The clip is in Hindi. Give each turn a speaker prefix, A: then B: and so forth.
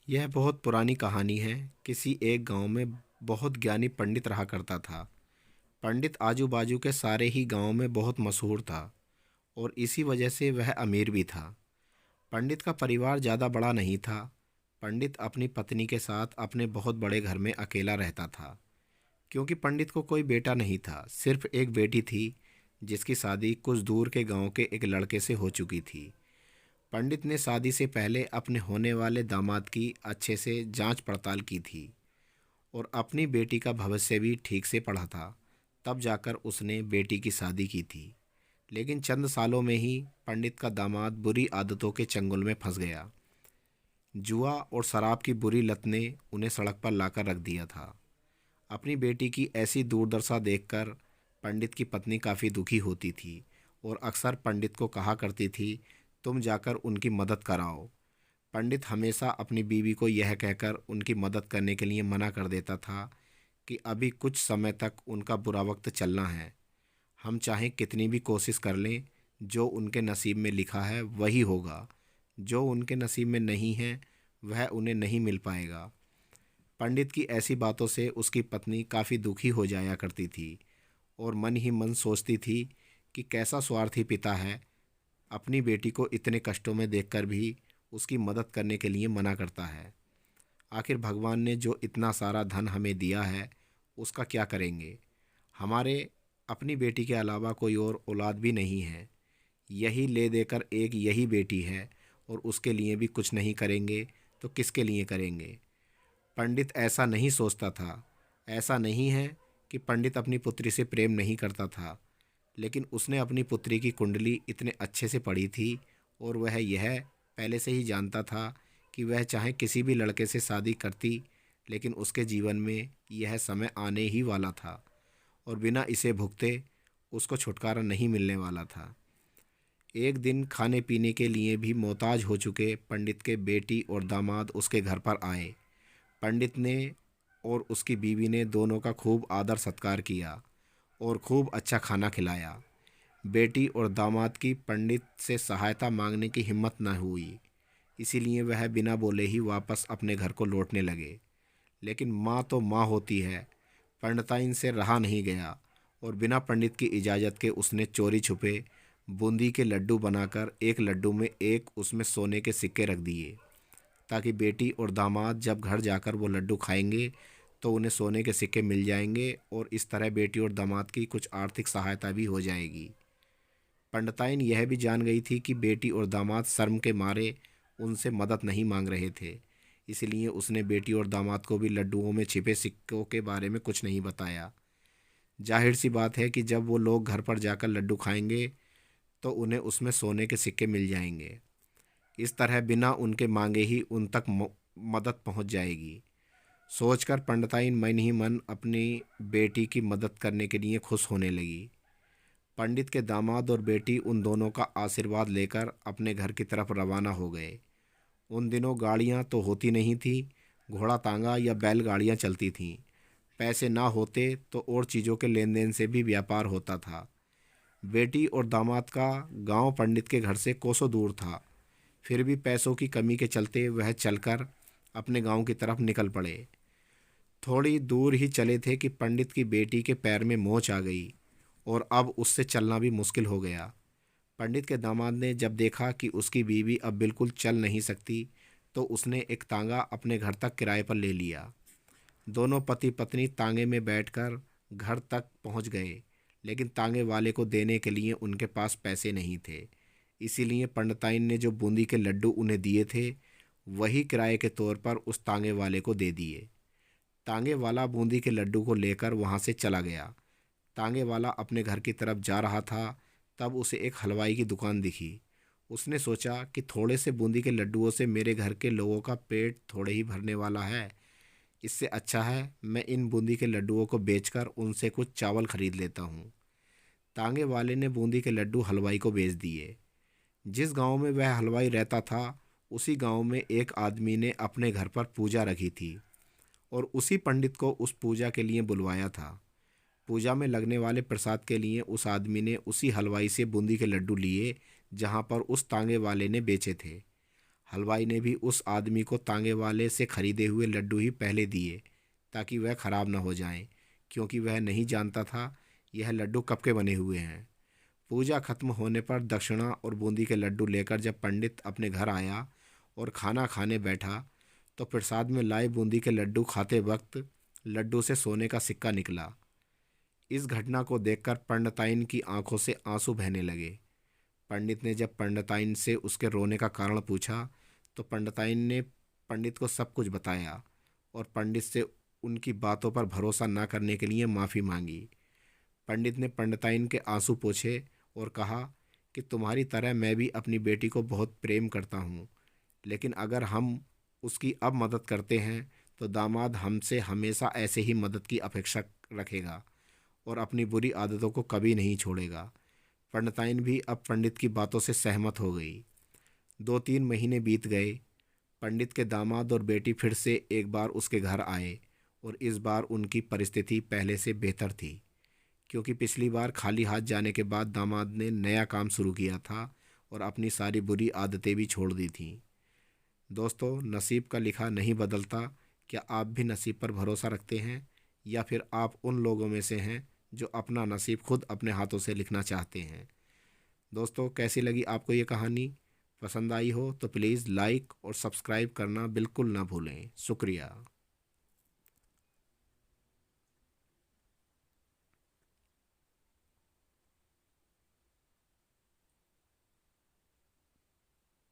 A: यह बहुत पुरानी कहानी है। किसी एक गांव में बहुत ज्ञानी पंडित रहा करता था। पंडित आजू बाजू के सारे ही गांव में बहुत मशहूर था और इसी वजह से वह अमीर भी था। पंडित का परिवार ज़्यादा बड़ा नहीं था। पंडित अपनी पत्नी के साथ अपने बहुत बड़े घर में अकेला रहता था, क्योंकि पंडित को कोई बेटा नहीं था, सिर्फ एक बेटी थी जिसकी शादी कुछ दूर के गांव के एक लड़के से हो चुकी थी। पंडित ने शादी से पहले अपने होने वाले दामाद की अच्छे से जांच पड़ताल की थी और अपनी बेटी का भविष्य भी ठीक से पढ़ा था। तब जाकर उसने बेटी की शादी की थी। लेकिन चंद सालों में ही पंडित का दामाद बुरी आदतों के चंगुल में फंस गया। जुआ और शराब की बुरी लत ने उन्हें सड़क पर लाकर रख दिया था। अपनी बेटी की ऐसी दुर्दशा देखकर पंडित की पत्नी काफ़ी दुखी होती थी और अक्सर पंडित को कहा करती थी, तुम जाकर उनकी मदद कराओ। पंडित हमेशा अपनी बीवी को यह कहकर उनकी मदद करने के लिए मना कर देता था कि अभी कुछ समय तक उनका बुरा वक्त चलना है। हम चाहे कितनी भी कोशिश कर लें, जो उनके नसीब में लिखा है वही होगा। जो उनके नसीब में नहीं है वह उन्हें नहीं मिल पाएगा। पंडित की ऐसी बातों से उसकी पत्नी काफ़ी दुखी हो जाया करती थी और मन ही मन सोचती थी कि कैसा स्वार्थी पिता है, अपनी बेटी को इतने कष्टों में देखकर भी उसकी मदद करने के लिए मना करता है। आखिर भगवान ने जो इतना सारा धन हमें दिया है उसका क्या करेंगे। हमारे अपनी बेटी के अलावा कोई और औलाद भी नहीं है। यही ले देकर एक यही बेटी है और उसके लिए भी कुछ नहीं करेंगे तो किसके लिए करेंगे। पंडित ऐसा नहीं सोचता था। ऐसा नहीं है कि पंडित अपनी पुत्री से प्रेम नहीं करता था, लेकिन उसने अपनी पुत्री की कुंडली इतने अच्छे से पढ़ी थी और वह यह पहले से ही जानता था कि वह चाहे किसी भी लड़के से शादी करती, लेकिन उसके जीवन में यह समय आने ही वाला था और बिना इसे भुगते उसको छुटकारा नहीं मिलने वाला था। एक दिन खाने पीने के लिए भी मोहताज हो चुके पंडित के बेटी और दामाद उसके घर पर आए। पंडित ने और उसकी बीवी ने दोनों का खूब आदर सत्कार किया और खूब अच्छा खाना खिलाया। बेटी और दामाद की पंडित से सहायता मांगने की हिम्मत न हुई, इसीलिए वह बिना बोले ही वापस अपने घर को लौटने लगे। लेकिन माँ तो माँ होती है। पंडिताइन से रहा नहीं गया और बिना पंडित की इजाज़त के उसने चोरी छुपे बूंदी के लड्डू बनाकर एक लड्डू में एक उसमें सोने के सिक्के रख दिए, ताकि बेटी और दामाद जब घर जाकर वो लड्डू खाएंगे तो उन्हें सोने के सिक्के मिल जाएंगे और इस तरह बेटी और दामाद की कुछ आर्थिक सहायता भी हो जाएगी। पंडिताइन यह भी जान गई थी कि बेटी और दामाद शर्म के मारे उनसे मदद नहीं मांग रहे थे, इसलिए उसने बेटी और दामाद को भी लड्डुओं में छिपे सिक्कों के बारे में कुछ नहीं बताया। जाहिर सी बात है कि जब वो लोग घर पर जाकर लड्डू खाएंगे तो उन्हें उसमें सोने के सिक्के मिल जाएंगे। इस तरह बिना उनके मांगे ही उन तक मदद पहुंच जाएगी। सोचकर पंडिताइन मन ही मन अपनी बेटी की मदद करने के लिए खुश होने लगी। पंडित के दामाद और बेटी उन दोनों का आशीर्वाद लेकर अपने घर की तरफ रवाना हो गए। उन दिनों गाड़ियां तो होती नहीं थी, घोड़ा तांगा या बैलगाड़ियां चलती थीं। पैसे ना होते तो और चीज़ों के लेन देन से भी व्यापार होता था। बेटी और दामाद का गांव पंडित के घर से कोसों दूर था, फिर भी पैसों की कमी के चलते वह चलकर अपने गांव की तरफ निकल पड़े। थोड़ी दूर ही चले थे कि पंडित की बेटी के पैर में मोच आ गई और अब उससे चलना भी मुश्किल हो गया। पंडित के दामाद ने जब देखा कि उसकी बीवी अब बिल्कुल चल नहीं सकती, तो उसने एक तांगा अपने घर तक किराए पर ले लिया। दोनों पति पत्नी तांगे में बैठकर घर तक पहुंच गए, लेकिन तांगे वाले को देने के लिए उनके पास पैसे नहीं थे। इसीलिए पंडिताइन ने जो बूंदी के लड्डू उन्हें दिए थे वही किराए के तौर पर उस तांगे वाले को दे दिए। तांगे वाला बूंदी के लड्डू को लेकर वहां से चला गया। तांगे वाला अपने घर की तरफ जा रहा था, तब उसे एक हलवाई की दुकान दिखी। उसने सोचा कि थोड़े से बूंदी के लड्डुओं से मेरे घर के लोगों का पेट थोड़े ही भरने वाला है। इससे अच्छा है मैं इन बूंदी के लड्डुओं को बेचकर उनसे कुछ चावल खरीद लेता हूँ। तांगे वाले ने बूंदी के लड्डू हलवाई को बेच दिए। जिस गांव में वह हलवाई रहता था, उसी गांव में एक आदमी ने अपने घर पर पूजा रखी थी और उसी पंडित को उस पूजा के लिए बुलवाया था। पूजा में लगने वाले प्रसाद के लिए उस आदमी ने उसी हलवाई से बूंदी के लड्डू लिए जहां पर उस तांगे वाले ने बेचे थे। हलवाई ने भी उस आदमी को तांगे वाले से खरीदे हुए लड्डू ही पहले दिए ताकि वह खराब न हो जाएं, क्योंकि वह नहीं जानता था यह लड्डू कब के बने हुए हैं। पूजा खत्म होने पर दक्षिणा और बूंदी के लड्डू लेकर जब पंडित अपने घर आया और खाना खाने बैठा तो प्रसाद में लाए बूंदी के लड्डू खाते वक्त लड्डू से सोने का सिक्का निकला। इस घटना को देखकर पंडिताइन की आंखों से आंसू बहने लगे। पंडित ने जब पंडिताइन से उसके रोने का कारण पूछा तो पंडिताइन ने पंडित को सब कुछ बताया और पंडित से उनकी बातों पर भरोसा न करने के लिए माफ़ी मांगी। पंडित ने पंडिताइन के आंसू पोंछे और कहा कि तुम्हारी तरह मैं भी अपनी बेटी को बहुत प्रेम करता हूँ, लेकिन अगर हम उसकी अब मदद करते हैं तो दामाद हमसे हमेशा ऐसे ही मदद की अपेक्षा रखेगा और अपनी बुरी आदतों को कभी नहीं छोड़ेगा। पंडिताइन भी अब पंडित की बातों से सहमत हो गई। 2-3 महीने बीत गए। पंडित के दामाद और बेटी फिर से एक बार उसके घर आए और इस बार उनकी परिस्थिति पहले से बेहतर थी, क्योंकि पिछली बार खाली हाथ जाने के बाद दामाद ने नया काम शुरू किया था और अपनी सारी बुरी आदतें भी छोड़ दी थीं। दोस्तों, नसीब का लिखा नहीं बदलता। क्या आप भी नसीब पर भरोसा रखते हैं, या फिर आप उन लोगों में से हैं जो अपना नसीब खुद अपने हाथों से लिखना चाहते हैं? दोस्तों, कैसी लगी आपको ये कहानी? पसंद आई हो तो प्लीज़ लाइक और सब्सक्राइब करना बिल्कुल ना भूलें। शुक्रिया।